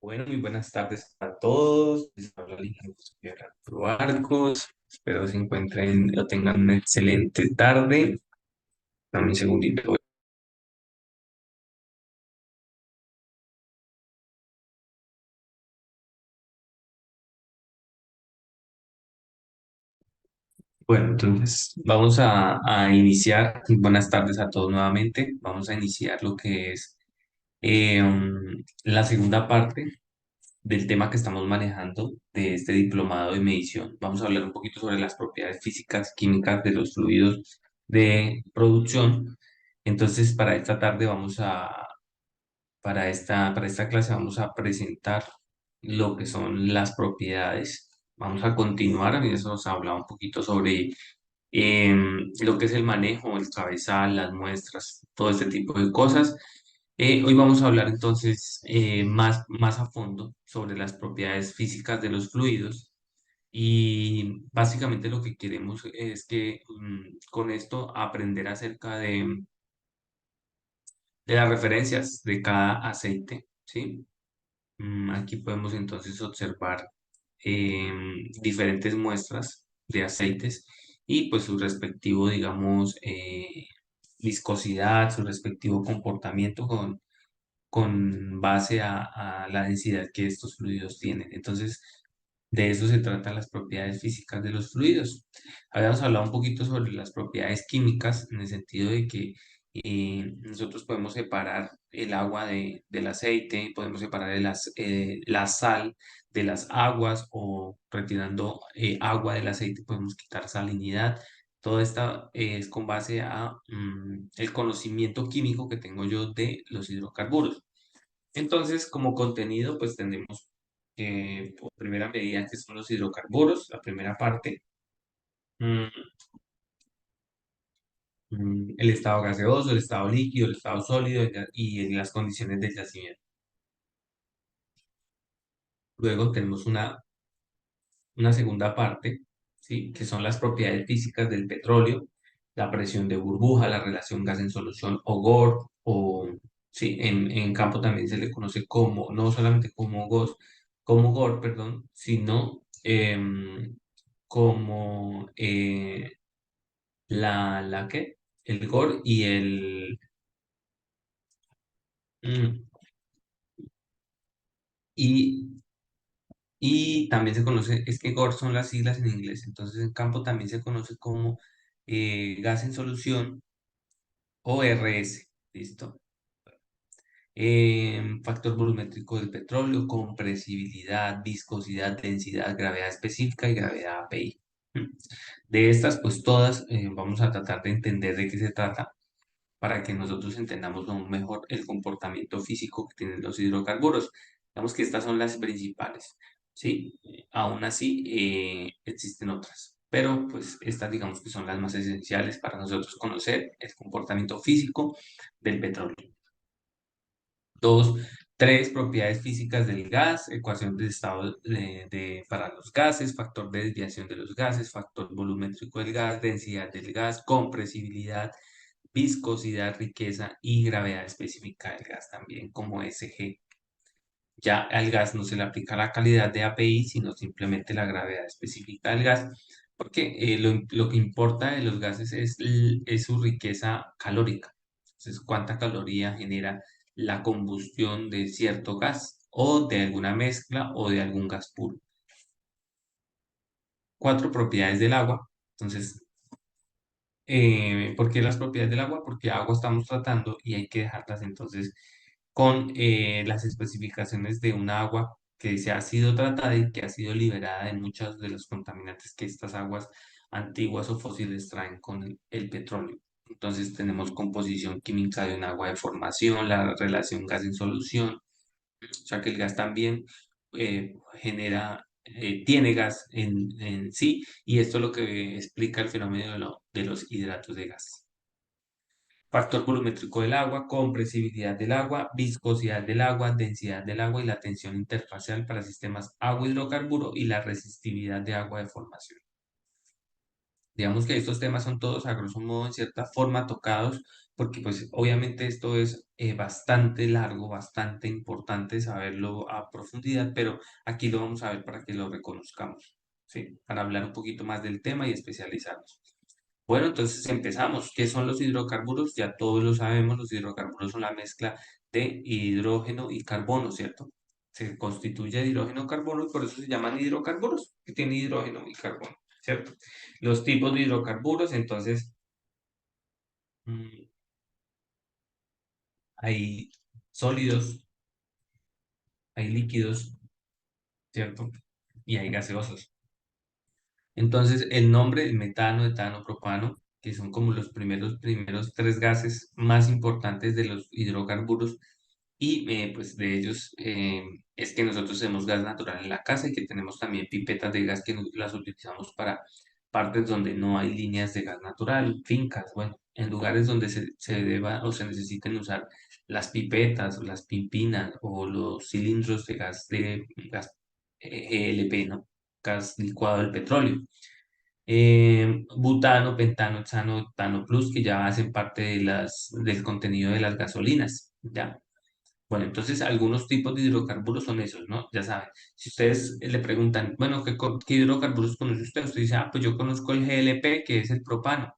Bueno, muy buenas tardes a todos. Les habla el ingeniero Gerardo Arcos. Espero se encuentren o tengan una excelente tarde. Dame un segundito. Bueno, entonces vamos a iniciar. Buenas tardes a todos nuevamente. Vamos a iniciar lo que es la segunda parte del tema que estamos manejando de este diplomado de medición. Vamos a hablar un poquito sobre las propiedades físicas, químicas de los fluidos de producción. Entonces, para esta tarde para esta clase vamos a presentar lo que son las propiedades. Vamos a continuar, a mí eso nos habla un poquito sobre lo que es el manejo, el cabezal, las muestras, todo este tipo de cosas. Hoy vamos a hablar entonces más a fondo sobre las propiedades físicas de los fluidos y básicamente lo que queremos es que con esto aprender acerca de las referencias de cada aceite, ¿sí? Aquí podemos entonces observar diferentes muestras de aceites y pues su respectivo, digamos, viscosidad, su respectivo comportamiento con base a la densidad que estos fluidos tienen. Entonces, de eso se tratan las propiedades físicas de los fluidos. Habíamos hablado un poquito sobre las propiedades químicas en el sentido de que nosotros podemos separar el agua del aceite, podemos separar la sal de las aguas o retirando agua del aceite podemos quitar salinidad. Todo esto es con base a el conocimiento químico que tengo yo de los hidrocarburos. Entonces, como contenido, pues tenemos por primera medida que son los hidrocarburos, la primera parte, mm, el estado gaseoso, el estado líquido, el estado sólido y las condiciones del yacimiento. Luego tenemos una segunda parte, ¿sí? Que son las propiedades físicas del petróleo, la presión de burbuja, la relación gas en solución o GOR, o sí, en campo también se le conoce como, no solamente como GOS, como GOR, perdón, sino como la que, el GOR mm, y, y también se conoce, es que GOR son las siglas en inglés, entonces en campo también se conoce como gas en solución o RS, ¿listo? Factor volumétrico del petróleo, compresibilidad, viscosidad, densidad, gravedad específica y gravedad API. ¿Mm? De estas, pues todas vamos a tratar de entender de qué se trata para que nosotros entendamos aún mejor el comportamiento físico que tienen los hidrocarburos. Digamos que estas son las principales, ¿sí? Aún así, existen otras, pero pues estas digamos que son las más esenciales para nosotros conocer el comportamiento físico del petróleo. Dos, tres propiedades físicas del gas, ecuación de estado para los gases, factor de desviación de los gases, factor volumétrico del gas, densidad del gas, compresibilidad, viscosidad, riqueza y gravedad específica del gas también como SG. Ya al gas no se le aplica la calidad de API, sino simplemente la gravedad específica del gas, porque lo que importa de los gases es su riqueza calórica. Entonces, cuánta caloría genera la combustión de cierto gas o de alguna mezcla o de algún gas puro. Cuatro propiedades del agua. Entonces, ¿por qué las propiedades del agua? Porque agua estamos tratando y hay que dejarlas entonces con las especificaciones de un agua que se ha sido tratada y que ha sido liberada de muchos de los contaminantes que estas aguas antiguas o fósiles traen con el petróleo. Entonces tenemos composición química de un agua de formación, la relación gas en solución, o sea que el gas también tiene gas en sí, y esto es lo que explica el fenómeno de los hidratos de gas. Factor volumétrico del agua, compresibilidad del agua, viscosidad del agua, densidad del agua y la tensión interfacial para sistemas agua-hidrocarburo y la resistividad de agua de formación. Digamos que estos temas son todos a grosso modo en cierta forma tocados, porque pues obviamente esto es bastante largo, bastante importante saberlo a profundidad, pero aquí lo vamos a ver para que lo reconozcamos, ¿sí? Para hablar un poquito más del tema y especializarnos. Bueno, entonces empezamos. ¿Qué son los hidrocarburos? Ya todos lo sabemos, los hidrocarburos son la mezcla de hidrógeno y carbono, ¿cierto? Se constituye de hidrógeno y carbono y por eso se llaman hidrocarburos, que tienen hidrógeno y carbono, ¿cierto? Los tipos de hidrocarburos, entonces, mm, hay sólidos, hay líquidos, ¿cierto? Y hay gaseosos. Entonces, el nombre, el metano, etano, propano, que son como los primeros tres gases más importantes de los hidrocarburos, y pues de ellos es que nosotros tenemos gas natural en la casa y que tenemos también pipetas de gas que las utilizamos para partes donde no hay líneas de gas natural, fincas, bueno, en lugares donde se deba o se necesiten usar las pipetas o las pimpinas o los cilindros de gas GLP, ¿no? Gas licuado del petróleo. Butano, pentano, hexano, octano plus, que ya hacen parte del contenido de las gasolinas, ¿ya? Bueno, entonces algunos tipos de hidrocarburos son esos, ¿no? Ya saben, si ustedes le preguntan, bueno, ¿qué hidrocarburos conoce usted? Usted dice, pues yo conozco el GLP, que es el propano,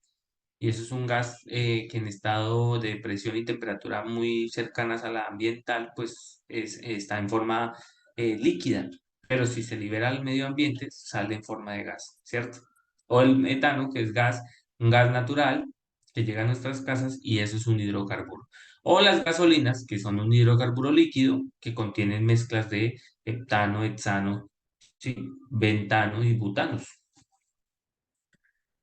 y eso es un gas que en estado de presión y temperatura muy cercanas a la ambiental, pues está en forma líquida, pero si se libera al medio ambiente, sale en forma de gas, ¿cierto? O el metano, que es gas, un gas natural que llega a nuestras casas y eso es un hidrocarburo. O las gasolinas, que son un hidrocarburo líquido que contienen mezclas de heptano, hexano, sí, bentano y butanos.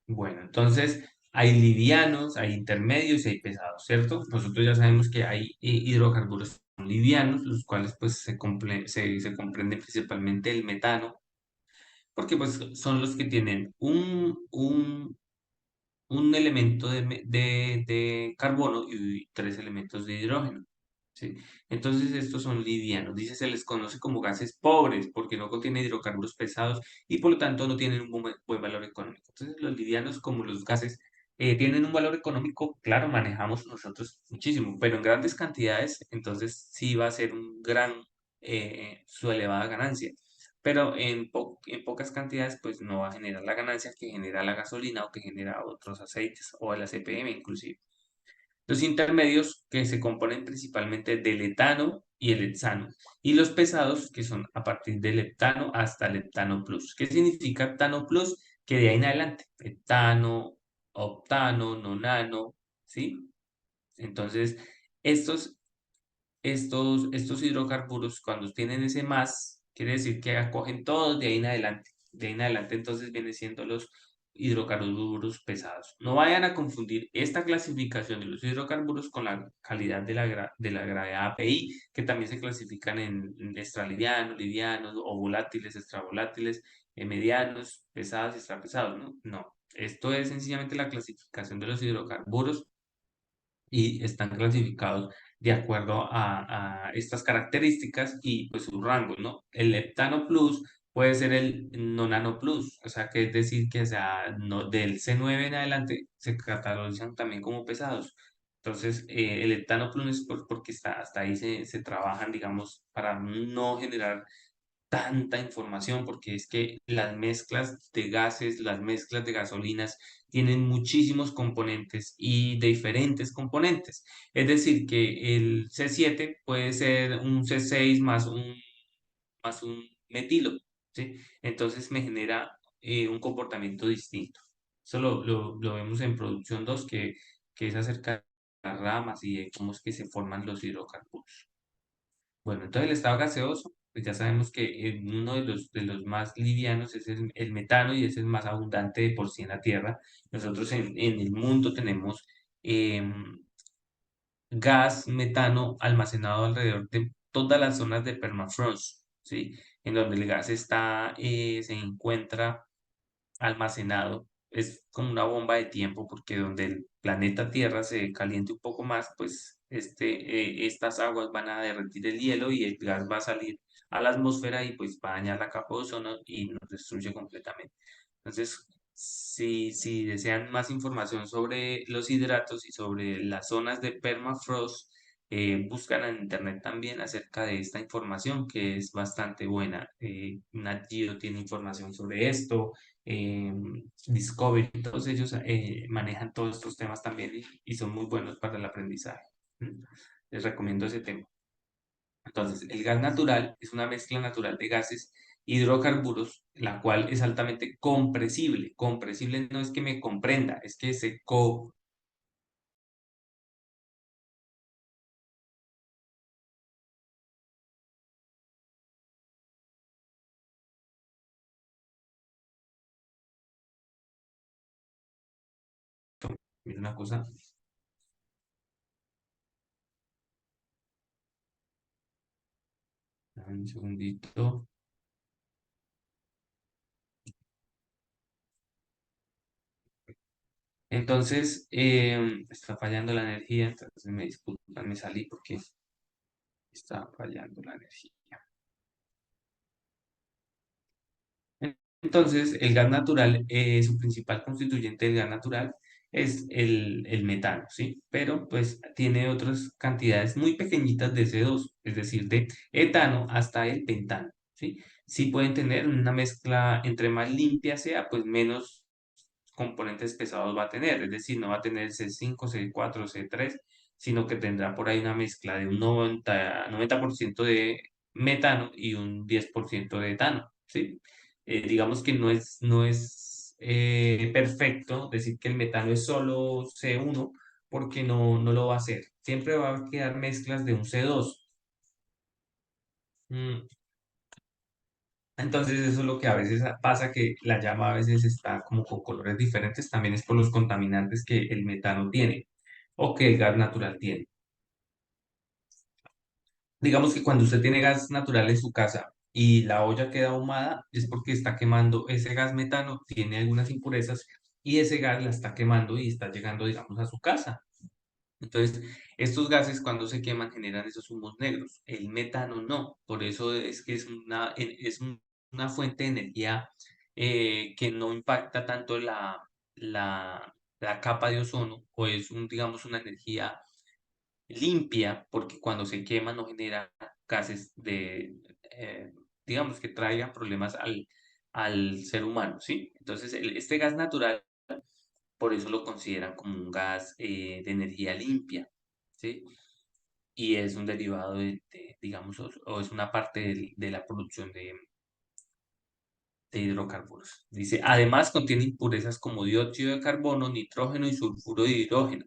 Bueno, entonces hay livianos, hay intermedios y hay pesados, ¿cierto? Nosotros ya sabemos que hay hidrocarburos livianos, los cuales pues se comprende principalmente el metano, porque pues son los que tienen un elemento de carbono y tres elementos de hidrógeno. ¿Sí? Entonces estos son livianos, dice se les conoce como gases pobres porque no contienen hidrocarburos pesados y por lo tanto no tienen un buen valor económico. Entonces los livianos como los gases tienen un valor económico, claro, manejamos nosotros muchísimo, pero en grandes cantidades, entonces sí va a ser un gran, su elevada ganancia. Pero en pocas cantidades, pues no va a generar la ganancia que genera la gasolina o que genera otros aceites o el ACPM inclusive. Los intermedios que se componen principalmente del etano y el hexano. Y los pesados que son a partir del heptano hasta el heptano plus. ¿Qué significa heptano plus? Que de ahí en adelante, heptano, octano, nonano, ¿sí? Entonces, estos estos hidrocarburos, cuando tienen ese más, quiere decir que acogen todos de ahí en adelante. De ahí en adelante, entonces, vienen siendo los hidrocarburos pesados. No vayan a confundir esta clasificación de los hidrocarburos con la calidad de la gravedad API, que también se clasifican en extralivianos, livianos o volátiles, extravolátiles, medianos, pesados y extrapesados, ¿no? No. Esto es sencillamente la clasificación de los hidrocarburos y están clasificados de acuerdo a estas características y pues sus rangos, ¿no? El heptano plus puede ser el nonano plus, o sea que es decir que sea, no, del C9 en adelante se catalogizan también como pesados. Entonces, el heptano plus es porque hasta ahí se trabajan, digamos, para no generar tanta información porque es que las mezclas de gases, las mezclas de gasolinas tienen muchísimos componentes y de diferentes componentes. Es decir, que el C7 puede ser un C6 más un metilo, ¿sí? Entonces me genera un comportamiento distinto. Eso lo vemos en producción 2 que es acerca de las ramas y de cómo es que se forman los hidrocarburos. Bueno, entonces el estado gaseoso, pues ya sabemos que uno de los más livianos es el metano y es el más abundante de por sí en la Tierra. Nosotros en el mundo tenemos em, gas metano almacenado alrededor de todas las zonas de permafrost, ¿sí? En donde el gas se encuentra almacenado. Es como una bomba de tiempo porque donde el planeta Tierra se caliente un poco más, pues estas aguas van a derretir el hielo y el gas va a salir a la atmósfera y pues va a dañar la capa de ozono y nos destruye completamente. Entonces, Si desean más información sobre los hidratos y sobre las zonas de permafrost, buscan en internet también acerca de esta información que es bastante buena. Nat Geo tiene información sobre esto, eh, Discovery, todos ellos manejan todos estos temas también y son muy buenos para el aprendizaje. ¿Mm? Les recomiendo ese tema. Entonces, el gas natural es una mezcla natural de gases hidrocarburos, la cual es altamente compresible. Compresible no es que me comprenda, es que se co... Mira una cosa, dame un segundito. Entonces, está fallando la energía, entonces me disculpan, me salí porque está fallando la energía. Entonces, el gas natural, su principal constituyente del gas natural es el metano, ¿sí? Pero pues tiene otras cantidades muy pequeñitas de CO2, es decir, de etano hasta el pentano, ¿sí? Sí pueden tener una mezcla, entre más limpia sea, pues menos componentes pesados va a tener, es decir, no va a tener C5, C4, C3, sino que tendrá por ahí una mezcla de un 90% de metano y un 10% de etano, ¿sí? Digamos que no es perfecto decir que el metano es solo C1 porque no lo va a hacer. Siempre va a quedar mezclas de un C2. Mm, Entonces eso es lo que a veces pasa, que la llama a veces está como con colores diferentes, también es por los contaminantes que el metano tiene o que el gas natural tiene. Digamos que cuando usted tiene gas natural en su casa y la olla queda ahumada, es porque está quemando ese gas metano, tiene algunas impurezas y ese gas la está quemando y está llegando, digamos, a su casa. Entonces, estos gases cuando se queman generan esos humos negros. El metano no. Por eso es que una fuente de energía que no impacta tanto la capa de ozono, o es digamos, una energía limpia, porque cuando se quema no genera gases digamos, que traigan problemas al ser humano, ¿sí? Entonces, este gas natural, por eso lo consideran como un gas de energía limpia, ¿sí? Y es un derivado digamos, o es una parte de la producción de hidrocarburos. Dice, además contiene impurezas como dióxido de carbono, nitrógeno y sulfuro de hidrógeno.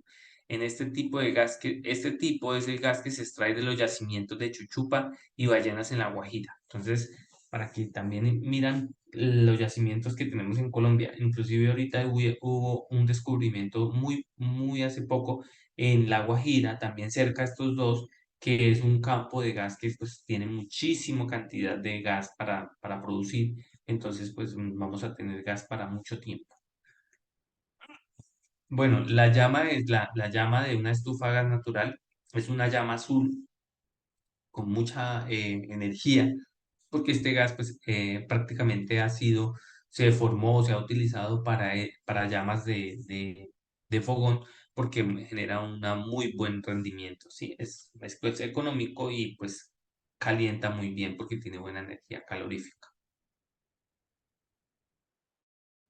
Este tipo es el gas que se extrae de los yacimientos de Chuchupa y Ballenas en La Guajira. Entonces, para que también miran los yacimientos que tenemos en Colombia, inclusive ahorita hubo un descubrimiento muy, muy hace poco en La Guajira, también cerca de estos dos, que es un campo de gas que pues tiene muchísima cantidad de gas para producir. Entonces, pues vamos a tener gas para mucho tiempo. Bueno, la llama es la llama de una estufa a gas natural. Es una llama azul con mucha energía, porque este gas, pues prácticamente se formó, se ha utilizado para llamas de fogón, porque genera un muy buen rendimiento, ¿sí? Pues, económico y pues calienta muy bien porque tiene buena energía calorífica.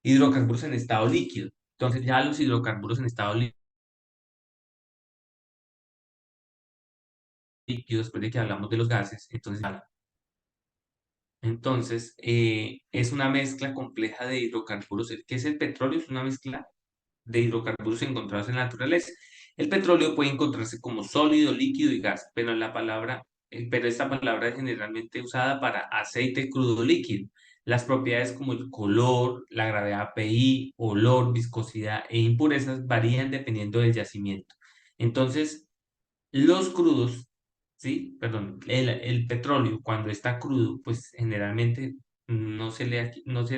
Hidrocarburos en estado líquido. Entonces ya los hidrocarburos en estado líquido, después de que hablamos de los gases, entonces, es una mezcla compleja de hidrocarburos. ¿Qué es el petróleo? Es una mezcla de hidrocarburos encontrados en la naturaleza. El petróleo puede encontrarse como sólido, líquido y gas, pero esta palabra es generalmente usada para aceite crudo líquido. Las propiedades como el color, la gravedad pI, olor, viscosidad e impurezas varían dependiendo del yacimiento. Entonces, los crudos, sí, perdón, el petróleo cuando está crudo, pues generalmente no se le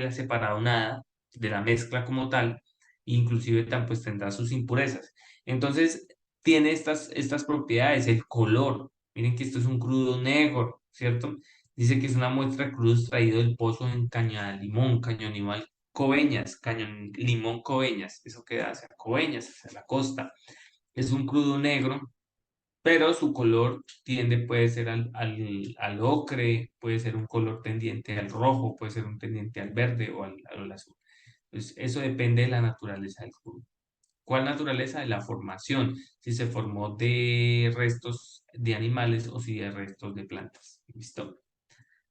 ha separado nada de la mezcla como tal, inclusive pues tendrá sus impurezas. Entonces, tiene estas propiedades, el color. Miren que esto es un crudo negro, ¿cierto? Dice que es una muestra de crudo extraído del pozo en Caña Limón, Caño Animal. Coveñas, Cañón Limón Coveñas, eso queda hacia Coveñas, hacia la costa. Es un crudo negro, pero su color puede ser al ocre, puede ser un color tendiente al rojo, puede ser un tendiente al verde o al azul. Entonces, eso depende de la naturaleza del crudo. ¿Cuál naturaleza? De la formación, si se formó de restos de animales o si de restos de plantas. ¿Listo?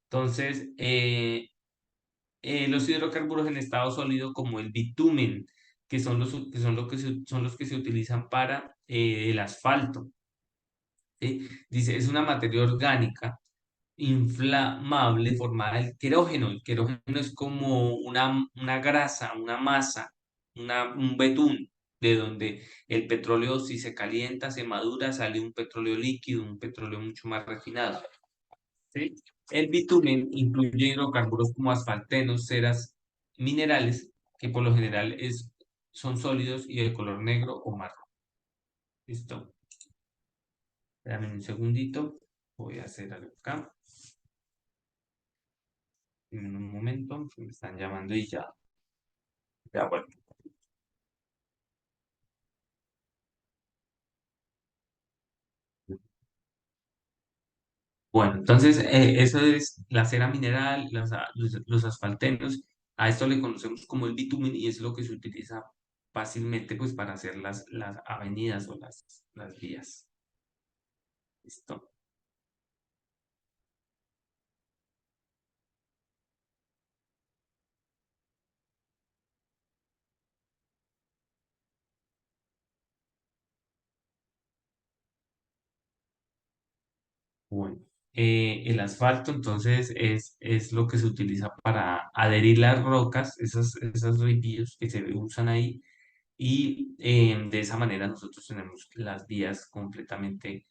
Entonces, los hidrocarburos en estado sólido como el bitumen, son los que se utilizan para el asfalto. ¿Sí? Dice, es una materia orgánica inflamable formada del querógeno. El querógeno es como una grasa, una masa, un betún, de donde el petróleo, si se calienta, se madura, sale un petróleo líquido, un petróleo mucho más refinado. ¿Sí? El bitumen incluye hidrocarburos como asfaltenos, ceras, minerales, que por lo general son sólidos y de color negro o marrón. ¿Listo? Dame un segundito. Voy a hacer algo acá. En un momento, que me están llamando y ya. Ya, bueno. Bueno, entonces eso es la cera mineral, los asfaltenos. A esto le conocemos como el bitumen y es lo que se utiliza fácilmente pues para hacer las avenidas o las vías. ¿Listo? Bueno, el asfalto entonces es lo que se utiliza para adherir las rocas, esos ripillos que se usan ahí, y de esa manera nosotros tenemos las vías completamente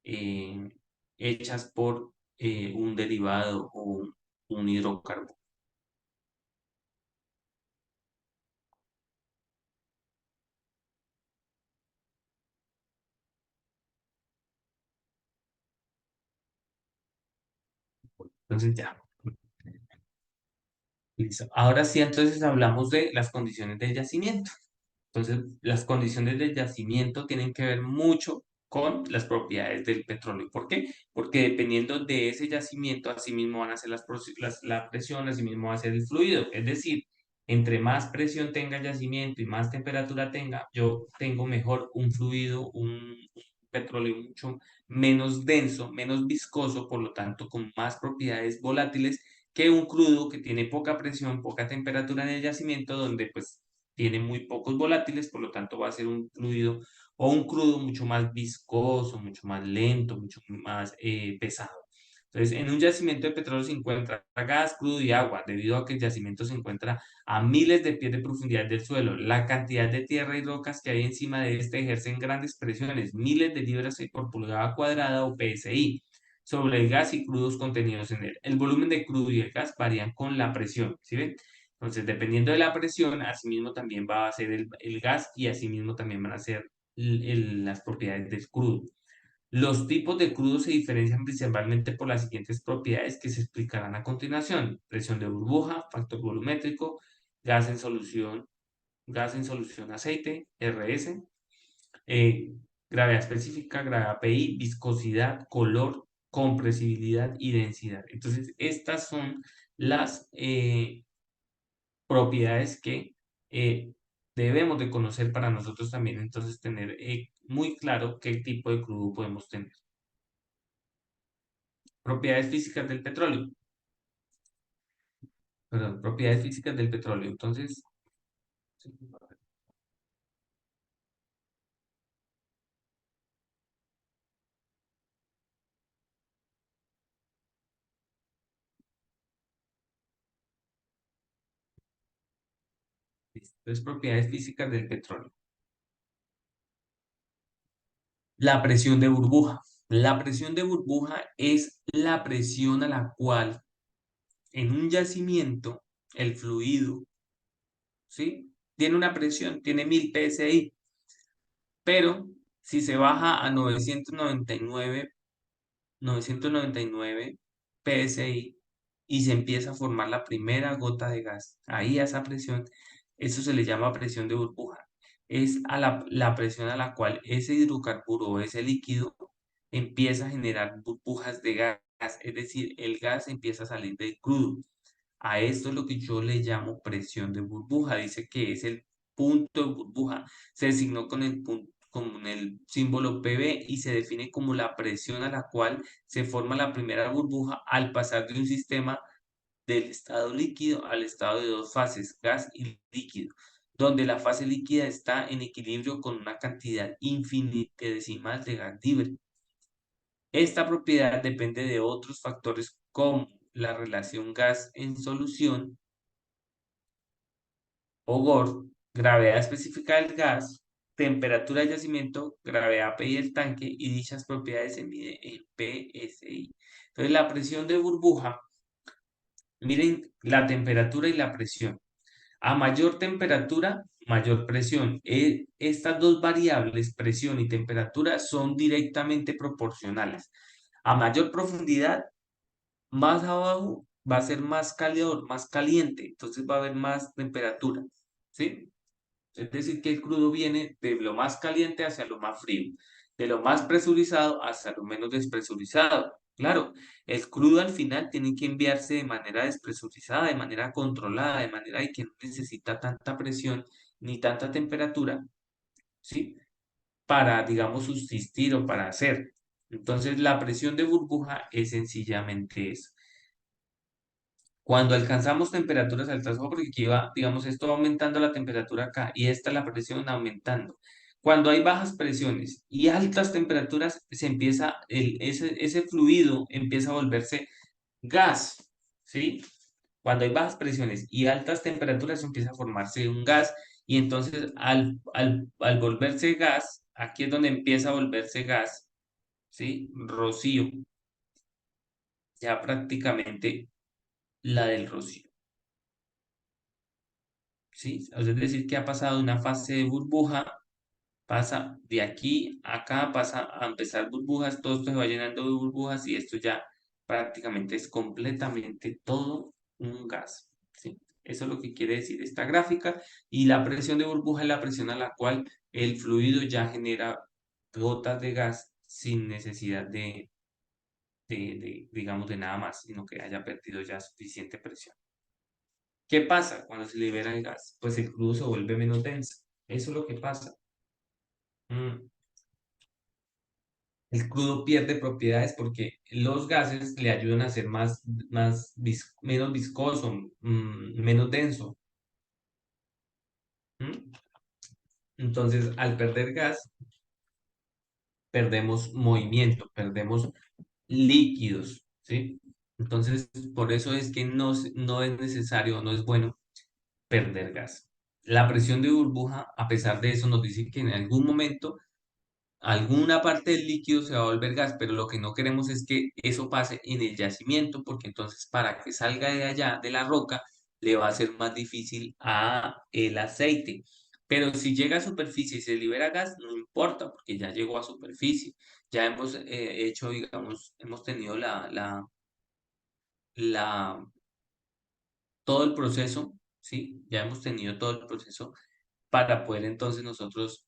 eh, hechas por un derivado o un hidrocarburo. Entonces ya, listo. Ahora sí, entonces hablamos de las condiciones del yacimiento. Entonces, las condiciones del yacimiento tienen que ver mucho con las propiedades del petróleo. ¿Por qué? Porque dependiendo de ese yacimiento, así mismo van a ser la presión, así mismo va a ser el fluido. Es decir, entre más presión tenga el yacimiento y más temperatura tenga, yo tengo mejor un fluido, un petróleo mucho menos denso, menos viscoso, por lo tanto, con más propiedades volátiles que un crudo que tiene poca presión, poca temperatura en el yacimiento, donde pues tiene muy pocos volátiles, por lo tanto va a ser un fluido o un crudo mucho más viscoso, mucho más lento, mucho más pesado. Entonces, en un yacimiento de petróleo se encuentra gas, crudo y agua, debido a que el yacimiento se encuentra a miles de pies de profundidad del suelo. La cantidad de tierra y rocas que hay encima de este ejercen grandes presiones, miles de libras por pulgada cuadrada o PSI, sobre el gas y crudos contenidos en él. El volumen de crudo y el gas varían con la presión, ¿sí ven? Entonces, dependiendo de la presión, asimismo también va a ser el gas y asimismo también van a ser las propiedades del crudo. Los tipos de crudo se diferencian principalmente por las siguientes propiedades que se explicarán a continuación: presión de burbuja, factor volumétrico, gas en solución, gas en solución aceite, RS, eh, gravedad específica, gravedad PI, viscosidad, color, compresibilidad y densidad. Entonces, estas son las propiedades que eh, debemos de conocer para nosotros también, entonces tener muy claro qué tipo de crudo podemos tener. Propiedades físicas del petróleo, perdón, propiedades físicas del petróleo. Entonces, propiedades físicas del petróleo. La presión de burbuja. La presión de burbuja es la presión a la cual en un yacimiento el fluido, ¿sí? Tiene una presión, tiene 1000 psi, pero si se baja a 999 psi, y se empieza a formar la primera gota de gas. Ahí a esa presión, eso se le llama presión de burbuja. Es a la presión a la cual ese hidrocarburo o ese líquido empieza a generar burbujas de gas, es decir, el gas empieza a salir del crudo. A esto es lo que yo le llamo presión de burbuja. Dice que es el punto de burbuja. Se designó con el símbolo PB y se define como la presión a la cual se forma la primera burbuja al pasar de un sistema del estado líquido al estado de dos fases, gas y líquido, donde la fase líquida está en equilibrio con una cantidad infinitesimal de gas libre. Esta propiedad depende de otros factores como la relación gas en solución o GOR, gravedad específica del gas, temperatura de yacimiento, gravedad PI del tanque y dichas propiedades se mide en PSI. Entonces la presión de burbuja, miren la temperatura y la presión. A mayor temperatura, mayor presión. Estas dos variables, presión y temperatura, son directamente proporcionales. A mayor profundidad, más abajo va a ser más cálido, más caliente, entonces va a haber más temperatura, ¿sí? Es decir, que el crudo viene de lo más caliente hacia lo más frío, de lo más presurizado hacia lo menos despresurizado. Claro, el crudo al final tiene que enviarse de manera despresurizada, de manera controlada, de manera de que no necesita tanta presión ni tanta temperatura, ¿sí? Para, digamos, subsistir o para hacer. Entonces, la presión de burbuja es sencillamente eso. Cuando alcanzamos temperaturas altas, ojo, porque aquí va, digamos, esto va aumentando la temperatura acá y esta la presión aumentando. Cuando hay bajas presiones y altas temperaturas, se empieza, ese fluido empieza a volverse gas, ¿sí? Cuando hay bajas presiones y altas temperaturas, empieza a formarse un gas y entonces al volverse gas, aquí es donde empieza a volverse gas, ¿sí? Rocío, ya prácticamente la del rocío. ¿Sí? Es decir, que ha pasado de una fase de burbuja, pasa de aquí a acá, pasa a empezar burbujas, todo esto se va llenando de burbujas y esto ya prácticamente es completamente todo un gas, ¿sí? Eso es lo que quiere decir esta gráfica y la presión de burbuja es la presión a la cual el fluido ya genera gotas de gas sin necesidad digamos, de nada más, sino que haya perdido ya suficiente presión. ¿Qué pasa cuando se libera el gas? Pues el crudo se vuelve menos denso. Eso es lo que pasa. Mm, El crudo pierde propiedades porque los gases le ayudan a ser menos viscoso, menos denso. ¿Mm? Entonces, al perder gas, perdemos movimiento, perdemos líquidos, ¿sí? Entonces, por eso es que no es necesario, no es bueno perder gas. La presión de burbuja, a pesar de eso, nos dice que en algún momento alguna parte del líquido se va a volver gas, pero lo que no queremos es que eso pase en el yacimiento, porque entonces para que salga de allá, de la roca, le va a ser más difícil a el aceite. Pero si llega a superficie y se libera gas, no importa, porque ya llegó a superficie. Ya hemos hecho, digamos, hemos tenido la, todo el proceso, ¿sí? Ya hemos tenido todo el proceso para poder entonces nosotros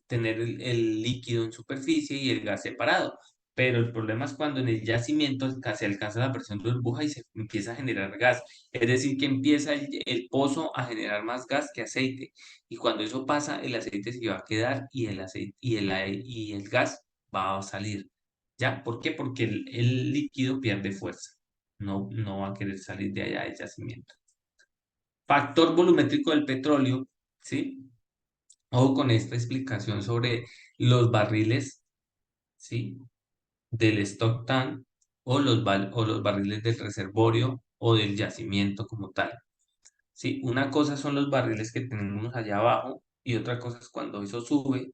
tener el líquido en superficie y el gas separado. Pero el problema es cuando en el yacimiento se alcanza la presión de burbuja y se empieza a generar gas. Es decir, que empieza el pozo a generar más gas que aceite. Y cuando eso pasa, el aceite se va a quedar y el aceite y el gas va a salir. ¿Ya? ¿Por qué? Porque el líquido pierde fuerza. No va a querer salir de allá del yacimiento. Factor volumétrico del petróleo, ¿sí? Ojo con esta explicación sobre los barriles, ¿sí? Del stock tank o los barriles del reservorio o del yacimiento como tal. ¿Sí? Una cosa son los barriles que tenemos allá abajo y otra cosa es cuando eso sube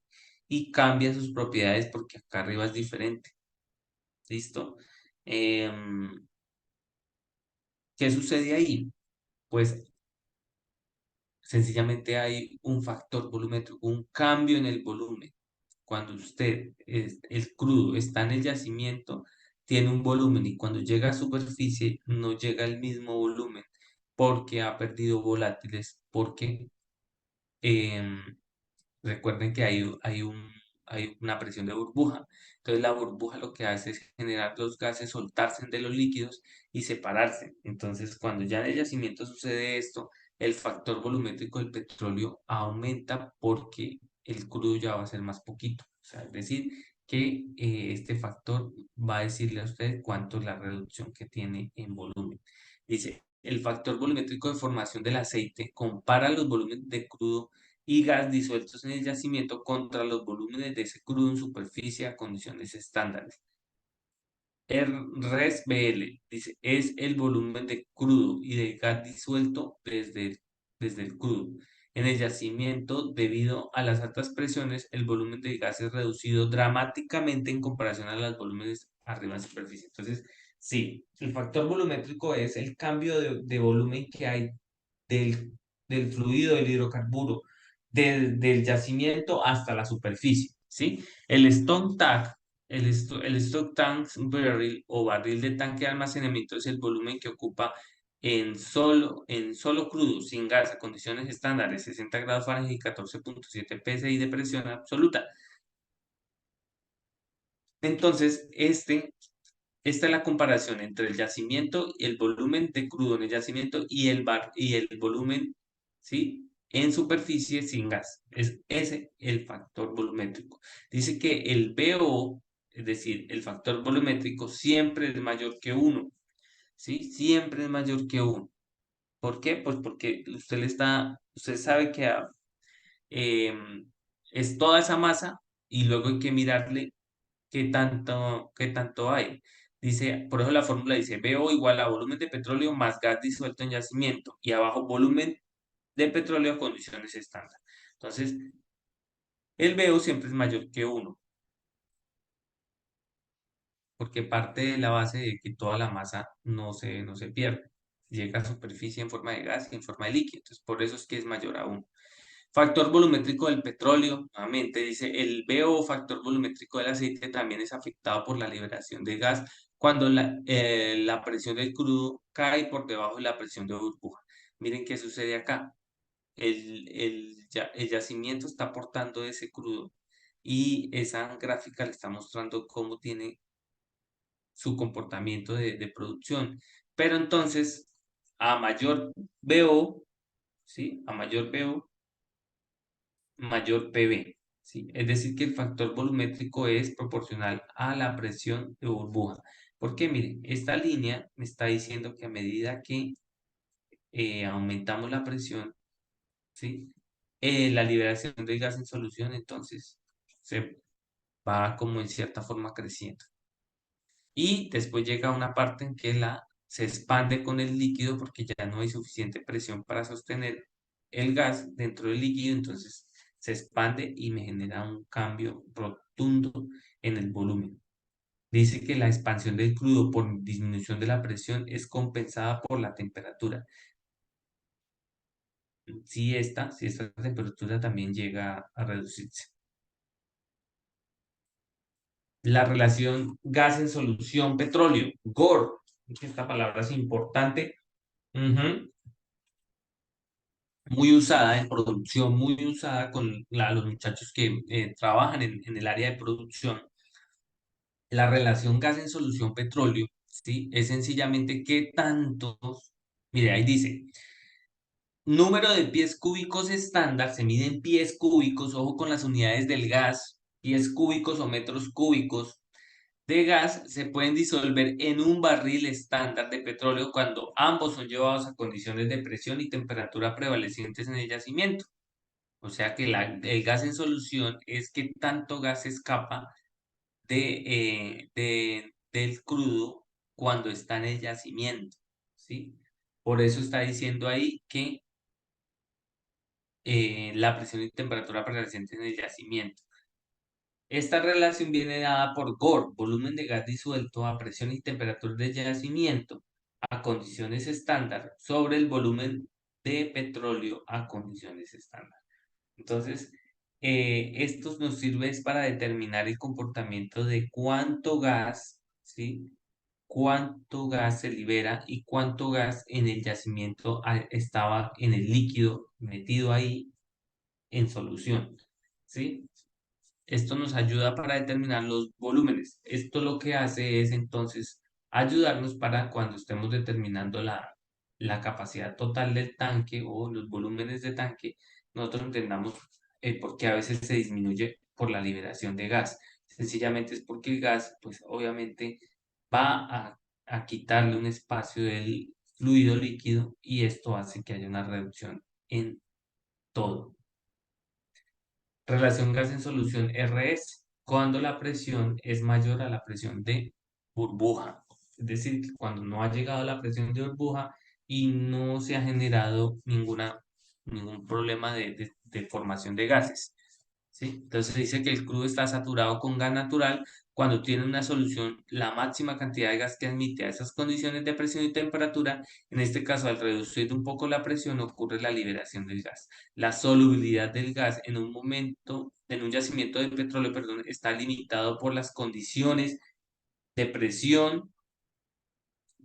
y cambia sus propiedades porque acá arriba es diferente. ¿Listo? Em, ¿Qué sucede ahí? Pues sencillamente hay un factor volumétrico, un cambio en el volumen. Cuando el crudo está en el yacimiento, tiene un volumen y cuando llega a superficie no llega al mismo volumen porque ha perdido volátiles, porque em, recuerden que hay una presión de burbuja. Entonces la burbuja lo que hace es generar los gases, soltarse de los líquidos y separarse. Entonces cuando ya en el yacimiento sucede esto, el factor volumétrico del petróleo aumenta porque el crudo ya va a ser más poquito. O sea, es decir, que este factor va a decirle a usted cuánto es la reducción que tiene en volumen. Dice, el factor volumétrico de formación del aceite compara los volúmenes de crudo y gas disueltos en el yacimiento contra los volúmenes de ese crudo en superficie a condiciones estándares. RES-BL dice, es el volumen de crudo y de gas disuelto desde el crudo. En el yacimiento, debido a las altas presiones, el volumen de gas es reducido dramáticamente en comparación a los volúmenes arriba en superficie. Entonces, sí, el factor volumétrico es el cambio de volumen que hay del, del fluido del hidrocarburo, del yacimiento hasta la superficie, ¿sí? El stock tank, el stock tank barrel o barril de tanque de almacenamiento es el volumen que ocupa en solo crudo, sin gas, a condiciones estándares, 60 grados Fahrenheit y 14.7 psi de presión absoluta. Entonces, esta es la comparación entre el yacimiento y el volumen de crudo en el yacimiento y el volumen, ¿sí? En superficie sin gas. Es ese el factor volumétrico. Dice que el VO, es decir, el factor volumétrico, siempre es mayor que uno, ¿sí? Siempre es mayor que uno. ¿Por qué? Pues porque usted sabe que em, es toda esa masa y luego hay que mirarle qué tanto hay. Dice, por eso la fórmula dice BO igual a volumen de petróleo más gas disuelto en yacimiento y abajo volumen de petróleo a condiciones estándar. Entonces, el BO siempre es mayor que uno porque parte de la base de que toda la masa no se pierde. Llega a superficie en forma de gas y en forma de líquido. Entonces, por eso es que es mayor a uno. Factor volumétrico del petróleo, nuevamente dice, el BO, factor volumétrico del aceite, también es afectado por la liberación de gas cuando la presión del crudo cae por debajo de la presión de burbuja. Miren qué sucede acá. El yacimiento está aportando ese crudo y esa gráfica le está mostrando cómo tiene su comportamiento de producción. Pero entonces, a mayor BO, ¿sí? A mayor BO, mayor PV, ¿sí? Es decir, que el factor volumétrico es proporcional a la presión de burbuja. Porque miren, esta línea me está diciendo que a medida que aumentamos la presión, ¿sí? La liberación de gas en solución, entonces, se va como en cierta forma creciendo. Y después llega una parte en que se expande con el líquido porque ya no hay suficiente presión para sostener el gas dentro del líquido, entonces se expande y me genera un cambio rotundo en el volumen. Dice que la expansión del crudo por disminución de la presión es compensada por la temperatura. Si esta temperatura también llega a reducirse. La relación gas en solución petróleo, GOR, esta palabra es importante. Ujú. Muy usada en producción, muy usada con los muchachos que trabajan en el área de producción. La relación gas en solución petróleo, ¿sí? Es sencillamente qué tantos, mire, ahí dice, número de pies cúbicos estándar, se mide en pies cúbicos, ojo con las unidades del gas, pies cúbicos o metros cúbicos de gas se pueden disolver en un barril estándar de petróleo cuando ambos son llevados a condiciones de presión y temperatura prevalecientes en el yacimiento. O sea que el gas en solución es que tanto gas escapa del crudo cuando está en el yacimiento, ¿sí? Por eso está diciendo ahí que la presión y temperatura prevalecientes en el yacimiento. Esta relación viene dada por GOR, volumen de gas disuelto a presión y temperatura de yacimiento a condiciones estándar sobre el volumen de petróleo a condiciones estándar. Entonces, esto nos sirve es para determinar el comportamiento de cuánto gas ¿sí? Cuánto gas se libera y cuánto gas en el yacimiento estaba en el líquido metido ahí en solución, ¿sí? Esto nos ayuda para determinar los volúmenes. Esto lo que hace es entonces ayudarnos para cuando estemos determinando la capacidad total del tanque o los volúmenes de tanque, nosotros entendamos por qué a veces se disminuye por la liberación de gas. Sencillamente es porque el gas, pues obviamente va a quitarle un espacio del fluido líquido y esto hace que haya una reducción en todo. Relación gas en solución RS, cuando la presión es mayor a la presión de burbuja. Es decir, que cuando no ha llegado a la presión de burbuja y no se ha generado ningún problema de formación de gases. ¿Sí? Entonces se dice que el crudo está saturado con gas natural cuando tiene una solución la máxima cantidad de gas que admite a esas condiciones de presión y temperatura. En este caso, al reducir un poco la presión, ocurre la liberación del gas. La solubilidad del gas en un yacimiento de petróleo, perdón, está limitado por las condiciones de presión,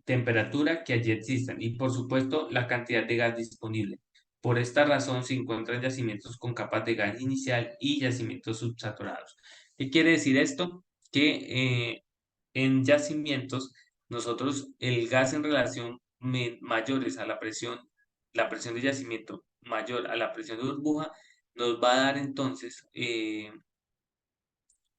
temperatura que allí existan y, por supuesto, la cantidad de gas disponible. Por esta razón se encuentran yacimientos con capas de gas inicial y yacimientos subsaturados. ¿Qué quiere decir esto? Que en yacimientos nosotros el gas en relación mayores a la presión de yacimiento mayor a la presión de burbuja, nos va a dar entonces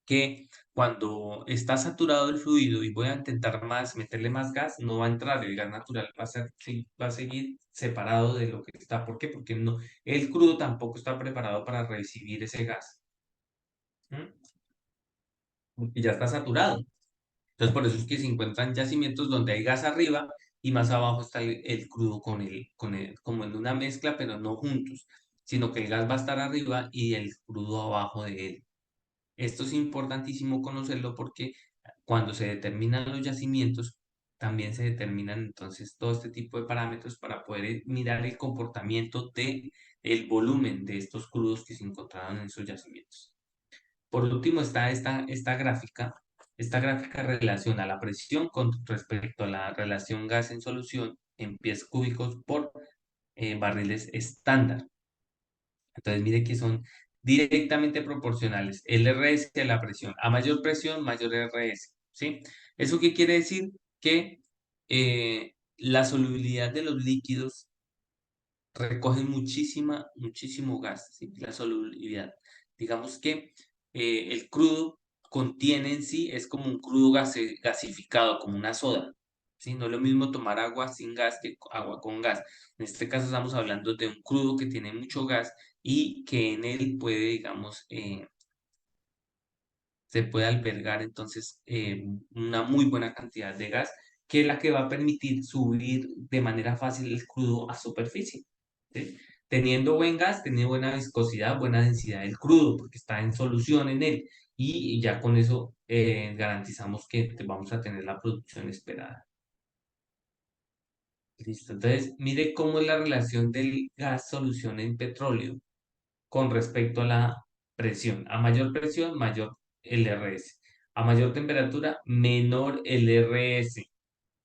que cuando está saturado el fluido y voy a intentar meterle más gas, no va a entrar, el gas natural sí, va a seguir separado de lo que está. ¿Por qué? Porque no, el crudo tampoco está preparado para recibir ese gas, ¿m? Porque ya está saturado. Entonces, por eso es que se encuentran yacimientos donde hay gas arriba y más abajo está el crudo como en una mezcla, pero no juntos, sino que el gas va a estar arriba y el crudo abajo de él. Esto es importantísimo conocerlo porque cuando se determinan los yacimientos, también se determinan entonces todo este tipo de parámetros para poder mirar el comportamiento de el volumen de estos crudos que se encontraron en esos yacimientos. Por último está esta gráfica. Esta gráfica relaciona la presión con respecto a la relación gas en solución en pies cúbicos por barriles estándar. Entonces, mire que son directamente proporcionales. El RS a la presión. A mayor presión, mayor RS. ¿Sí? ¿Eso qué quiere decir? Que la solubilidad de los líquidos recogen muchísimo gas, ¿sí? La solubilidad. Digamos que el crudo contiene en sí, es como un crudo gasificado, como una soda, ¿sí? No es lo mismo tomar agua sin gas que agua con gas. En este caso estamos hablando de un crudo que tiene mucho gas y que en él puede, digamos, se puede albergar entonces una muy buena cantidad de gas, que es la que va a permitir subir de manera fácil el crudo a superficie. ¿Sí? Teniendo buen gas, tiene buena viscosidad, buena densidad del crudo, porque está en solución en él, y ya con eso garantizamos que vamos a tener la producción esperada. Listo. Entonces, mire cómo es la relación del gas solución en petróleo con respecto a la presión. A mayor presión, mayor el RS. A mayor temperatura, menor el RS.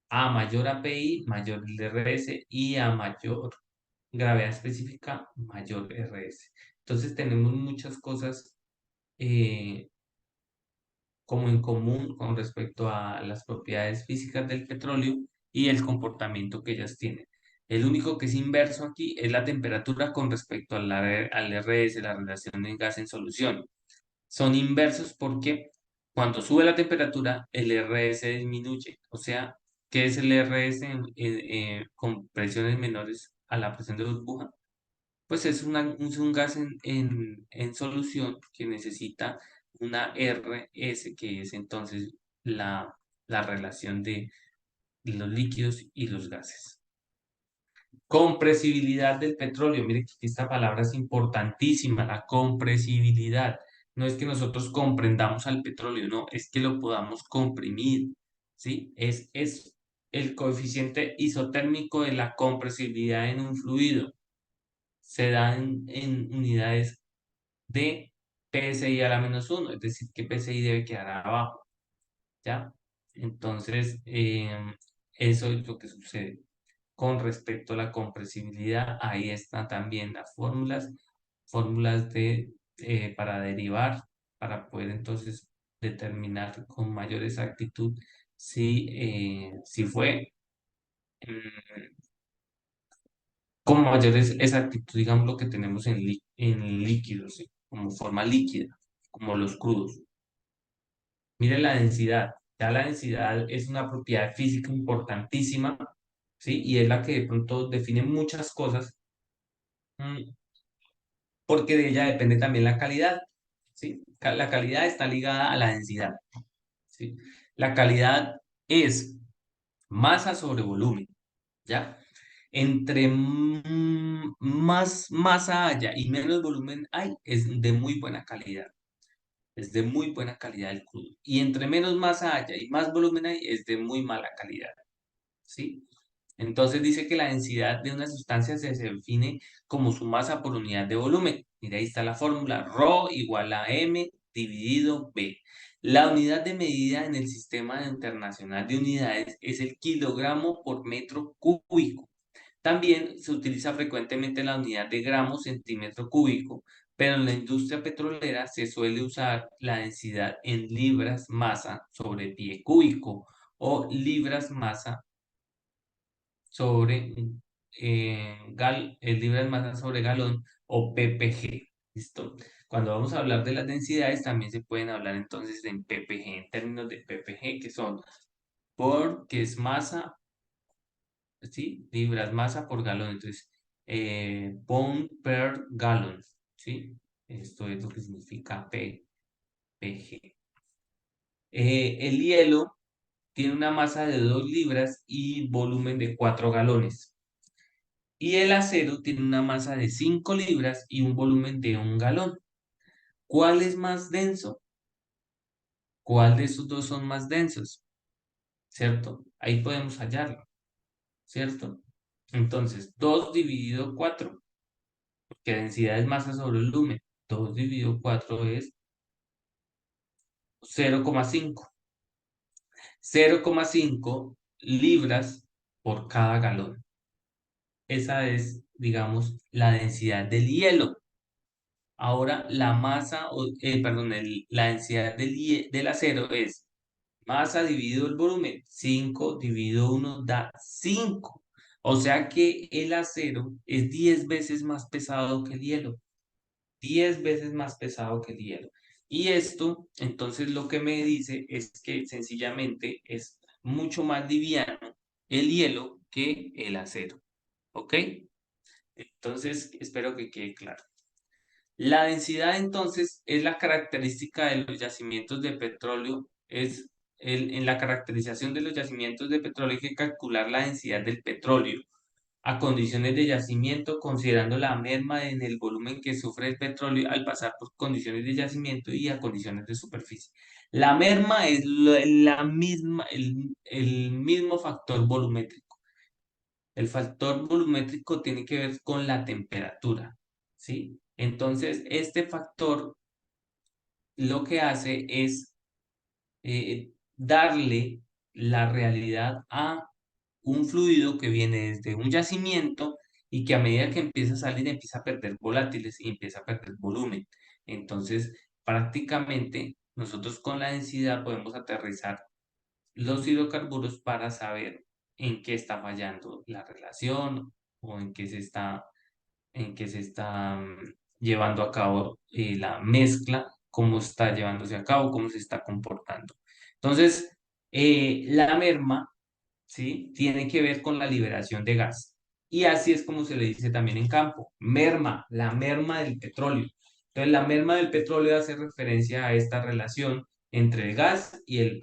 A mayor API, mayor el RS. Y a mayor gravedad específica, mayor RS. Entonces tenemos muchas cosas eh, como en común con respecto a las propiedades físicas del petróleo y el comportamiento que ellas tienen. El único que es inverso aquí es la temperatura con respecto al RS, la relación de gas en solución. Son inversos porque cuando sube la temperatura, el RS disminuye. O sea, ¿qué es el RS con presiones menores a la presión de burbuja? Pues es un gas en solución que necesita una RS, que es entonces la, la relación de los líquidos y los gases. Compresibilidad del petróleo. Mire que esta palabra es importantísima, la compresibilidad. No es que nosotros comprendamos al petróleo, no, es que lo podamos comprimir, ¿sí? Es el coeficiente isotérmico de la compresibilidad en un fluido. Se da en unidades de PSI a la -1, es decir, que PSI debe quedar abajo, ¿ya? Entonces, eso es lo que sucede. Con respecto a la compresibilidad, ahí están también las fórmulas para derivar, para poder entonces determinar con mayor exactitud si fue mm, con mayor exactitud, digamos, lo que tenemos en líquidos, ¿sí? Como forma líquida, como los crudos. Mire la densidad. Ya la densidad es una propiedad física importantísima, ¿sí? Y es la que de pronto define muchas cosas, mm, porque de ella depende también la calidad, ¿sí? La calidad está ligada a la densidad, ¿sí? La calidad es masa sobre volumen, ¿ya? Entre más masa haya y menos volumen hay, es de muy buena calidad. Es de muy buena calidad el crudo. Y entre menos masa haya y más volumen hay, es de muy mala calidad, ¿sí? Entonces dice que la densidad de una sustancia se define como su masa por unidad de volumen. Mira, ahí está la fórmula, ρ igual a m dividido b. La unidad de medida en el sistema internacional de unidades es el kilogramo por metro cúbico. También se utiliza frecuentemente la unidad de gramos centímetro cúbico, pero en la industria petrolera se suele usar la densidad en libras masa sobre pie cúbico o libras masa sobre libras masa sobre galón o ppg. ¿Listo? Cuando vamos a hablar de las densidades, también se pueden hablar entonces en ppg, en términos de ppg, que son que es masa, ¿sí? Libras masa por galón. Entonces, pound per gallon, ¿sí? Esto es lo que significa ppg. El hielo tiene una masa de 2 libras y volumen de 4 galones. Y el acero tiene una masa de 5 libras y un volumen de 1 galón. ¿Cuál es más denso? ¿Cuál de esos dos son más densos? ¿Cierto? Ahí podemos hallarlo, ¿cierto? Entonces, 2 dividido 4, que densidad es masa sobre volumen. 2 dividido 4 es 0,5. 0,5 libras por cada galón. Esa es, digamos, la densidad del hielo. Ahora, perdón, la densidad del acero es masa dividido el volumen. 5 dividido 1 da 5. O sea que el acero es 10 veces más pesado que el hielo. 10 veces más pesado que el hielo. Y esto, entonces, lo que me dice es que sencillamente es mucho más liviano el hielo que el acero. ¿Ok? Entonces, espero que quede claro. La densidad entonces es la característica de los yacimientos de petróleo, en la caracterización de los yacimientos de petróleo hay que calcular la densidad del petróleo a condiciones de yacimiento, considerando la merma en el volumen que sufre el petróleo al pasar por condiciones de yacimiento y a condiciones de superficie. La merma es el mismo factor volumétrico. El factor volumétrico tiene que ver con la temperatura, ¿sí? Entonces, este factor lo que hace es darle la realidad a un fluido que viene desde un yacimiento y que a medida que empieza a salir empieza a perder volátiles y empieza a perder volumen. Entonces, prácticamente nosotros con la densidad podemos aterrizar los hidrocarburos para saber en qué está fallando la relación o en qué se está llevando a cabo la mezcla, cómo está llevándose a cabo, cómo se está comportando. Entonces, la merma, ¿sí? Tiene que ver con la liberación de gas. Y así es como se le dice también en campo, merma, la merma del petróleo. Entonces, la merma del petróleo hace referencia a esta relación entre el gas y el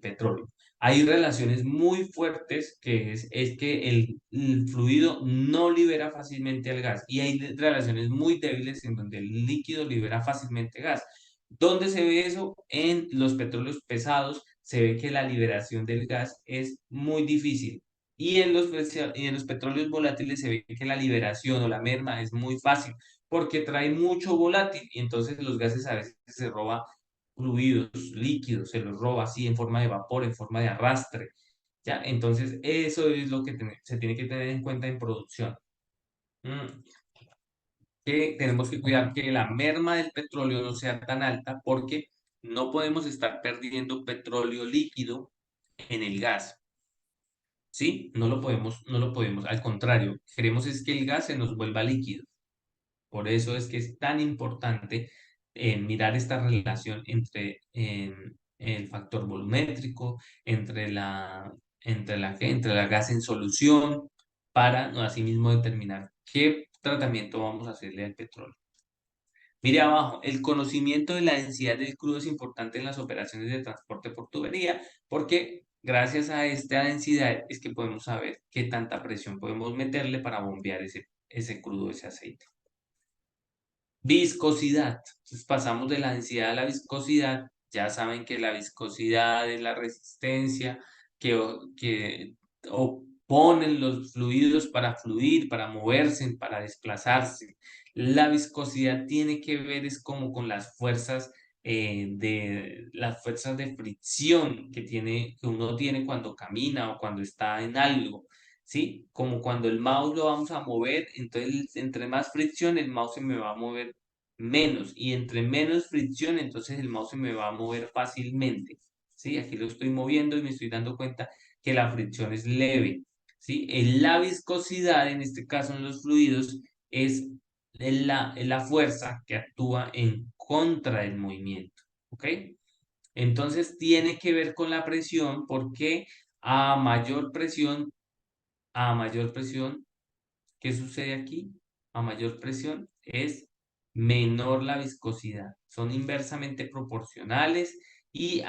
petróleo. Hay relaciones muy fuertes es que el fluido no libera fácilmente el gas y hay relaciones muy débiles en donde el líquido libera fácilmente gas. ¿Dónde se ve eso? En los petróleos pesados se ve que la liberación del gas es muy difícil. Y en los petróleos volátiles se ve que la liberación o la merma es muy fácil porque trae mucho volátil y entonces los gases a veces se roba fluidos, líquidos, se los roba así en forma de vapor, en forma de arrastre, ¿ya? Entonces, eso es lo que se tiene que tener en cuenta en producción. Mm, que tenemos que cuidar que la merma del petróleo no sea tan alta porque no podemos estar perdiendo petróleo líquido en el gas. ¿Sí? No lo podemos. Al contrario, queremos es que el gas se nos vuelva líquido. Por eso es que es tan importante mirar esta relación entre el factor volumétrico, entre la gas en solución, para asimismo determinar qué tratamiento vamos a hacerle al petróleo. Mire abajo, el conocimiento de la densidad del crudo es importante en las operaciones de transporte por tubería, porque gracias a esta densidad es que podemos saber qué tanta presión podemos meterle para bombear ese crudo, ese aceite. Viscosidad. Entonces pasamos de la densidad a la viscosidad. Ya saben que la viscosidad es la resistencia que oponen los fluidos para fluir, para moverse, para desplazarse. La viscosidad tiene que ver es como con las fuerzas de fricción que uno tiene cuando camina o cuando está en algo. ¿Sí? Como cuando el mouse lo vamos a mover, entonces entre más fricción el mouse se me va a mover menos y entre menos fricción entonces el mouse se me va a mover fácilmente. ¿Sí? Aquí lo estoy moviendo y me estoy dando cuenta que la fricción es leve. ¿Sí? La viscosidad, en este caso en los fluidos, es la fuerza que actúa en contra del movimiento. ¿Ok? Entonces tiene que ver con la presión porque a mayor presión a mayor presión, ¿qué sucede aquí? A mayor presión es menor la viscosidad. Son inversamente proporcionales y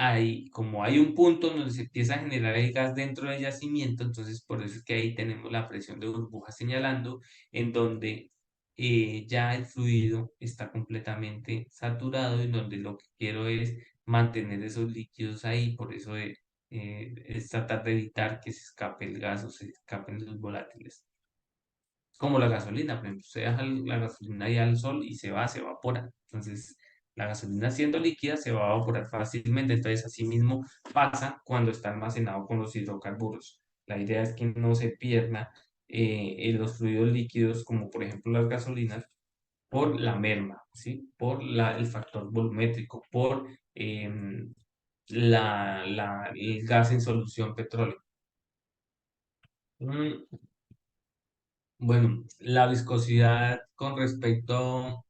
como hay un punto donde se empieza a generar el gas dentro del yacimiento, entonces por eso es que ahí tenemos la presión de burbuja señalando en donde ya el fluido está completamente saturado y donde lo que quiero es mantener esos líquidos ahí, por eso es tratar de evitar que se escape el gas o se escapen los volátiles. Como la gasolina, por ejemplo, se deja la gasolina ahí al sol y se va, se evapora. Entonces, la gasolina siendo líquida se va a evaporar fácilmente. Entonces, así mismo pasa cuando está almacenado con los hidrocarburos. La idea es que no se pierda en los fluidos líquidos, como por ejemplo las gasolinas, por la merma, ¿sí? Por el factor volumétrico, por el gas en solución petróleo. Mm, Bueno, la viscosidad con respecto,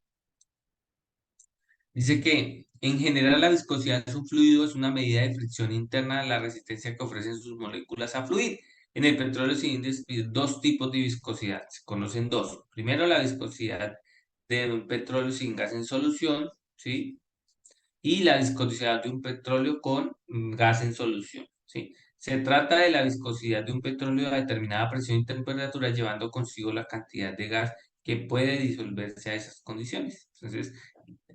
dice que en general la viscosidad de un fluido es una medida de fricción interna de la resistencia que ofrecen sus moléculas a fluir. En el petróleo se distinguen dos tipos de viscosidad, se conocen dos. Primero, la viscosidad de un petróleo sin gas en solución, ¿sí? Y la viscosidad de un petróleo con gas en solución, ¿sí? Se trata de la viscosidad de un petróleo a determinada presión y temperatura, llevando consigo la cantidad de gas que puede disolverse a esas condiciones. Entonces,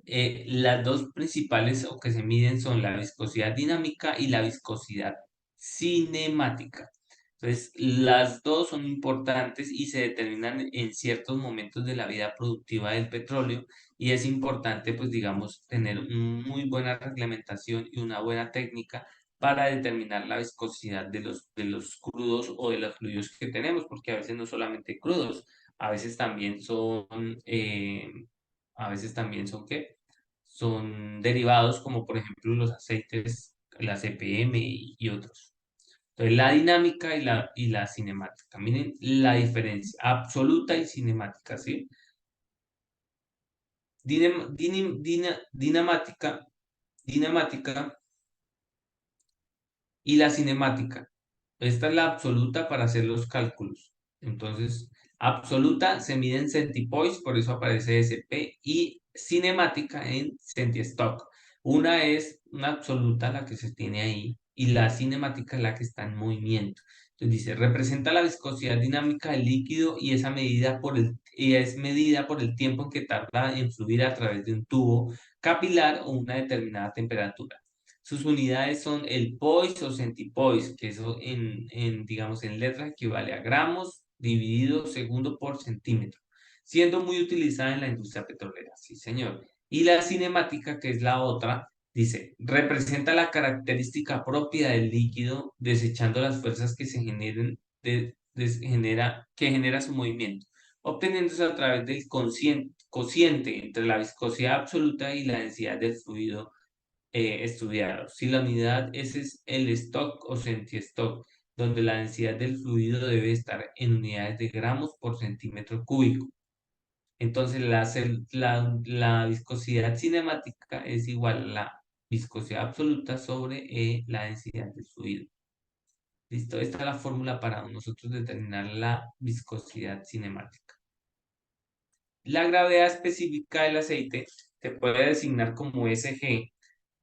las dos principales o que se miden son la viscosidad dinámica y la viscosidad cinemática. Entonces, las dos son importantes y se determinan en ciertos momentos de la vida productiva del petróleo y es importante, pues digamos, tener muy buena reglamentación y una buena técnica para determinar la viscosidad de los crudos o de los fluidos que tenemos, porque a veces no solamente crudos, a veces también ¿qué? Son derivados como por ejemplo los aceites, la CPM y otros. Entonces, la dinámica y la cinemática. Miren la diferencia absoluta y cinemática, ¿sí? Dinamática, dinamática y la cinemática. Esta es la absoluta para hacer los cálculos. Entonces, absoluta se mide en centipoise, por eso aparece SP, y cinemática en centistock. Una es una absoluta, la que se tiene ahí, y la cinemática es la que está en movimiento. Entonces dice, representa la viscosidad dinámica del líquido y es medida por el tiempo en que tarda en fluir a través de un tubo capilar o una determinada temperatura. Sus unidades son el poise o centipoise, que eso digamos, en letras equivale a gramos dividido segundo por centímetro, siendo muy utilizada en la industria petrolera, sí señor. Y la cinemática, que es la otra, Dice, representa la característica propia del líquido desechando las fuerzas que se generen, que genera su movimiento, obteniéndose a través del cociente entre la viscosidad absoluta y la densidad del fluido estudiado. Si la unidad es el stock o centistock, donde la densidad del fluido debe estar en unidades de gramos por centímetro cúbico. Entonces, la viscosidad cinemática es igual a la viscosidad absoluta sobre la densidad del fluido. ¿Listo? Esta es la fórmula para nosotros determinar la viscosidad cinemática. La gravedad específica del aceite se puede designar como SG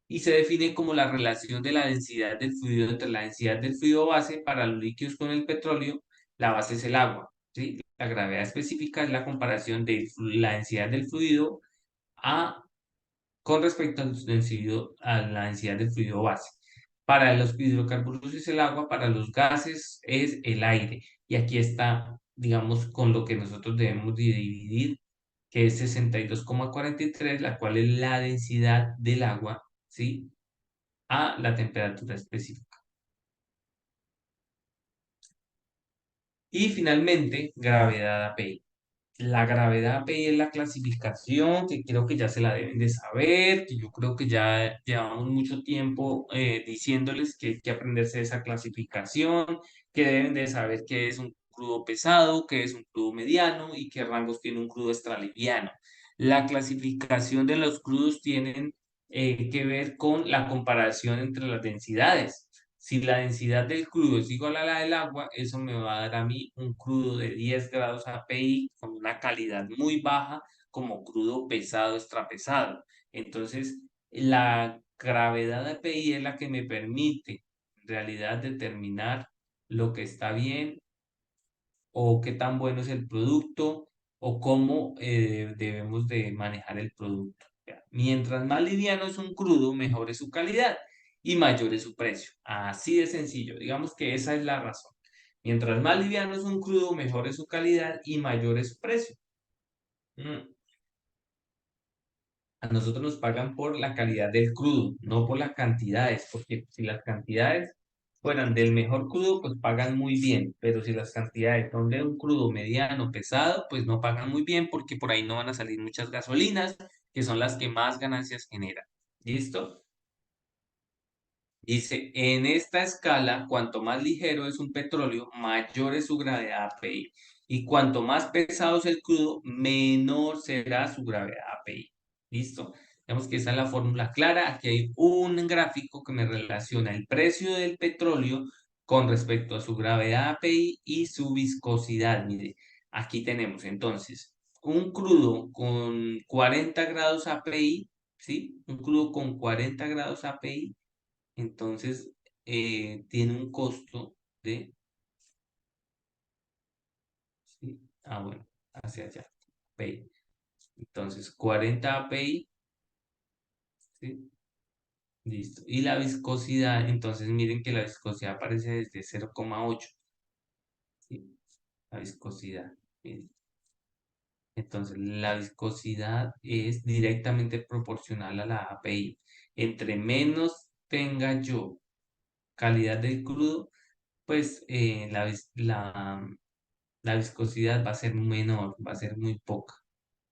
y se define como la relación de la densidad del fluido entre la densidad del fluido base para los líquidos con el petróleo. La base es el agua, ¿sí? La gravedad específica es la comparación de la densidad del fluido a, con respecto a la densidad del fluido base. Para los hidrocarburos es el agua, para los gases es el aire. Y aquí está, digamos, con lo que nosotros debemos dividir, que es 62,43, la cual es la densidad del agua, ¿sí? A la temperatura específica. Y finalmente, gravedad API. La gravedad API es la clasificación que creo que ya se la deben de saber, que yo creo que ya llevamos mucho tiempo diciéndoles que hay que aprenderse esa clasificación, que deben de saber qué es un crudo pesado, qué es un crudo mediano y qué rangos tiene un crudo extraliviano. La clasificación de los crudos tienen que ver con la comparación entre las densidades. Si la densidad del crudo es igual a la del agua, eso me va a dar a mí un crudo de 10 grados API con una calidad muy baja como crudo pesado extrapesado. Entonces, la gravedad API es la que me permite en realidad determinar lo que está bien o qué tan bueno es el producto o cómo debemos de manejar el producto. ¿Ya? Mientras más liviano es un crudo, mejor es su calidad y mayor es su precio. Así de sencillo. Digamos que esa es la razón. Mientras más liviano es un crudo, mejor es su calidad y mayor es su precio. Mm. A nosotros nos pagan por la calidad del crudo, no por las cantidades, porque si las cantidades fueran del mejor crudo, pues pagan muy bien, pero si las cantidades son de un crudo mediano, pesado, pues no pagan muy bien porque por ahí no van a salir muchas gasolinas, que son las que más ganancias generan. ¿Listo? Dice, en esta escala, cuanto más ligero es un petróleo, mayor es su gravedad API. Y cuanto más pesado es el crudo, menor será su gravedad API. ¿Listo? Digamos que esa es la fórmula clara. Aquí hay un gráfico que me relaciona el precio del petróleo con respecto a su gravedad API y su viscosidad. Mire, aquí tenemos entonces un crudo con 40 grados API, ¿sí? Un crudo con 40 grados API entonces, tiene un costo de, ¿sí? Bueno, hacia allá, API. Entonces, 40 API, ¿sí? Listo. Y la viscosidad, entonces miren que la viscosidad aparece desde 0,8, ¿sí? La viscosidad, miren. Entonces, la viscosidad es directamente proporcional a la API. Entre menos tenga yo calidad del crudo, pues la viscosidad va a ser menor, va a ser muy poca,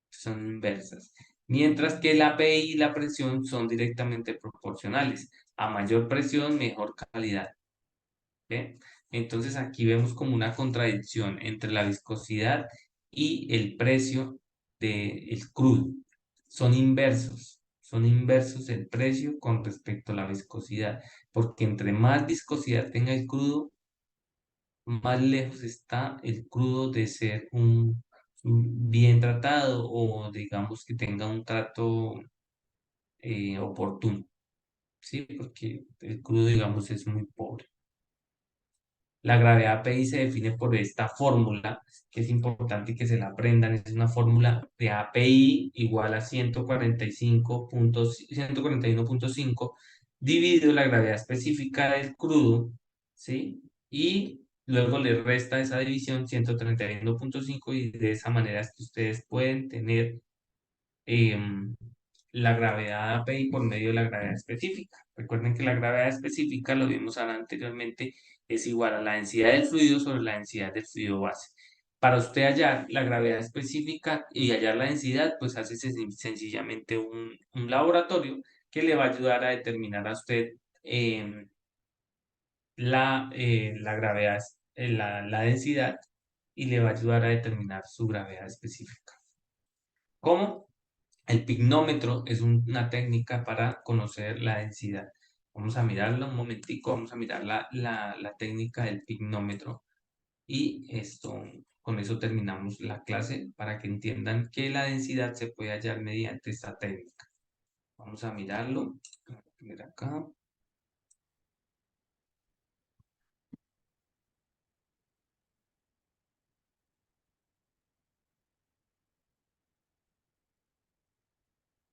son inversas. Mientras que la PI y la presión son directamente proporcionales. A mayor presión, mejor calidad. ¿Ok? Entonces aquí vemos como una contradicción entre la viscosidad y el precio del crudo. Son inversos el precio con respecto a la viscosidad, porque entre más viscosidad tenga el crudo, más lejos está el crudo de ser un bien tratado o digamos que tenga un trato oportuno, ¿sí? Porque el crudo, digamos, es muy pobre. La gravedad API se define por esta fórmula, que es importante que se la aprendan. Es una fórmula de API igual a 141,5 dividido la gravedad específica del crudo, ¿sí? Y luego le resta esa división 131,5 y de esa manera es que ustedes pueden tener em, la gravedad API por medio de la gravedad específica. Recuerden que la gravedad específica, lo vimos anteriormente, es igual a la densidad del fluido sobre la densidad del fluido base. Para usted hallar la gravedad específica y hallar la densidad, pues hace sencillamente un laboratorio que le va a ayudar a determinar a usted la gravedad, la densidad, y le va a ayudar a determinar su gravedad específica. ¿Cómo? El pignómetro es una técnica para conocer la densidad. Vamos a mirarla un momentico, vamos a mirar la técnica del pignómetro y con eso terminamos la clase para que entiendan que la densidad se puede hallar mediante esta técnica. Vamos a mirarlo. Mira acá.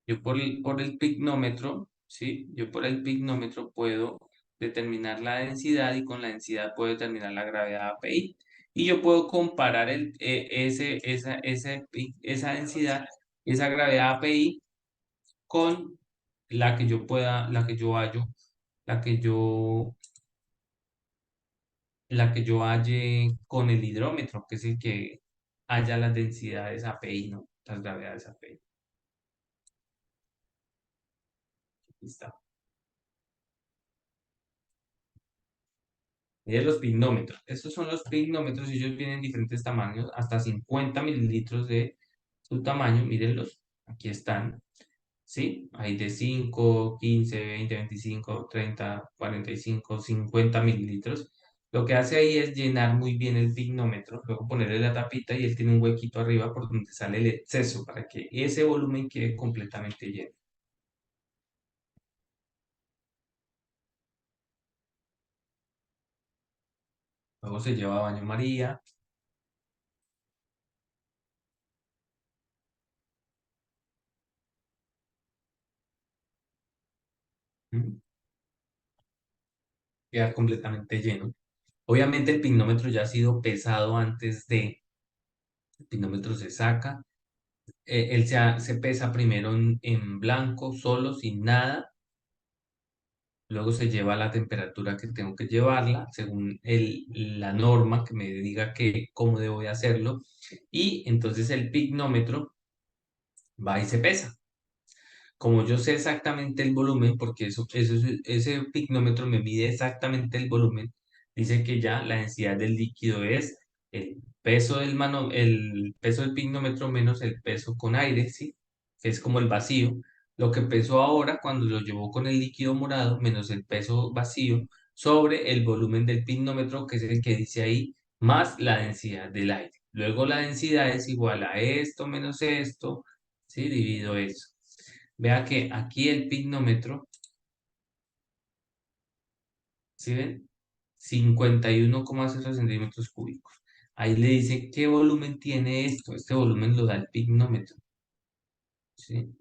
Yo por el pignómetro, ¿sí? Yo por el pignómetro puedo determinar la densidad y con la densidad puedo determinar la gravedad API. Y yo puedo comparar esa densidad, esa gravedad API con la que yo hallo, la que yo, la que yo halle con el hidrómetro, que es el que halla las densidades API, ¿no? Las gravedades API. Aquí está. Mire los pignómetros. Estos son los pignómetros y ellos vienen en diferentes tamaños, hasta 50 mililitros de su tamaño. Mírenlos, aquí están. ¿Sí? Hay de 5, 15, 20, 25, 30, 45, 50 mililitros. Lo que hace ahí es llenar muy bien el pignómetro, luego ponerle la tapita y él tiene un huequito arriba por donde sale el exceso para que ese volumen quede completamente lleno. Luego se lleva a baño María. ¿Mm? Queda completamente lleno. Obviamente el pignómetro ya ha sido pesado antes de, el pignómetro se saca, él se pesa primero en blanco, solo, sin nada, luego se lleva a la temperatura que tengo que llevarla, según la norma que me diga cómo debo de hacerlo, y entonces el pignómetro va y se pesa. Como yo sé exactamente el volumen, porque ese pignómetro me mide exactamente el volumen, dice que ya la densidad del líquido es el peso del pignómetro menos el peso con aire, ¿sí? Que es como el vacío. Lo que pesó ahora cuando lo llevó con el líquido morado menos el peso vacío sobre el volumen del pignómetro, que es el que dice ahí, más la densidad del aire. Luego la densidad es igual a esto menos esto, ¿sí? Divido eso. Vea que aquí el pignómetro, ¿sí ven? 51,0 centímetros cúbicos. Ahí le dice qué volumen tiene esto. Este volumen lo da el pignómetro, ¿sí?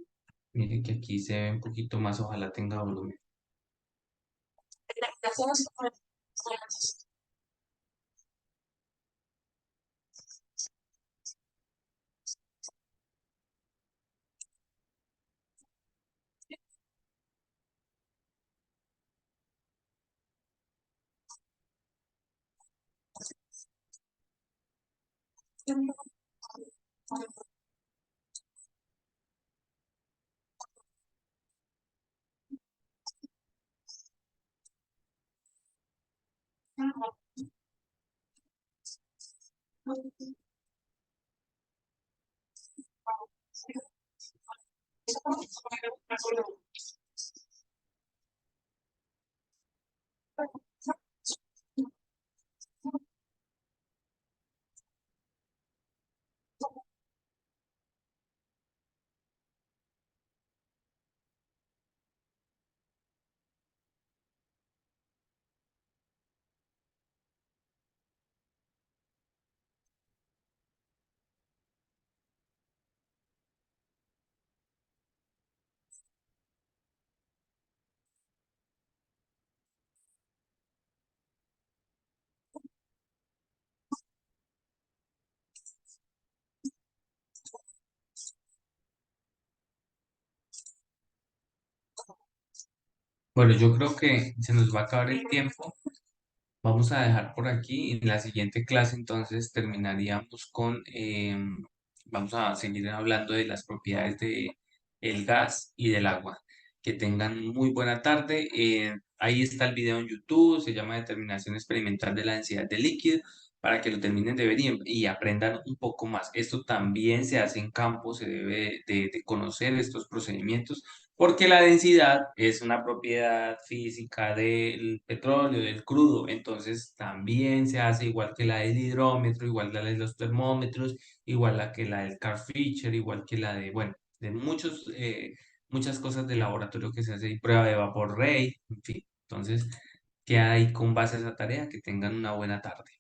Mire que aquí se ve un poquito más, ojalá tenga volumen. Bueno, yo creo que se nos va a acabar el tiempo. Vamos a dejar por aquí. En la siguiente clase entonces terminaríamos con, vamos a seguir hablando de las propiedades de el gas y del agua. Que tengan muy buena tarde. Ahí está el video en YouTube, se llama Determinación Experimental de la Densidad del Líquido, para que lo terminen de ver y aprendan un poco más. Esto también se hace en campo, se debe de conocer estos procedimientos porque la densidad es una propiedad física del petróleo, del crudo, entonces también se hace igual que la del hidrómetro, igual que la de los termómetros, igual la que la del Carl Fisher, igual que la de, bueno, de muchas cosas de laboratorio que se hace y prueba de vapor Rey, en fin. Entonces, queda ahí con base a esa tarea, que tengan una buena tarde.